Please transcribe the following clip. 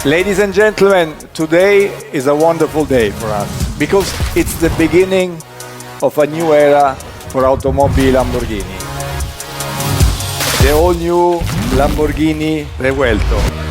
Ladies and gentlemen, today is a wonderful day for us because it's the beginning of a new era for Automobili Lamborghini. The all-new Lamborghini Revuelto.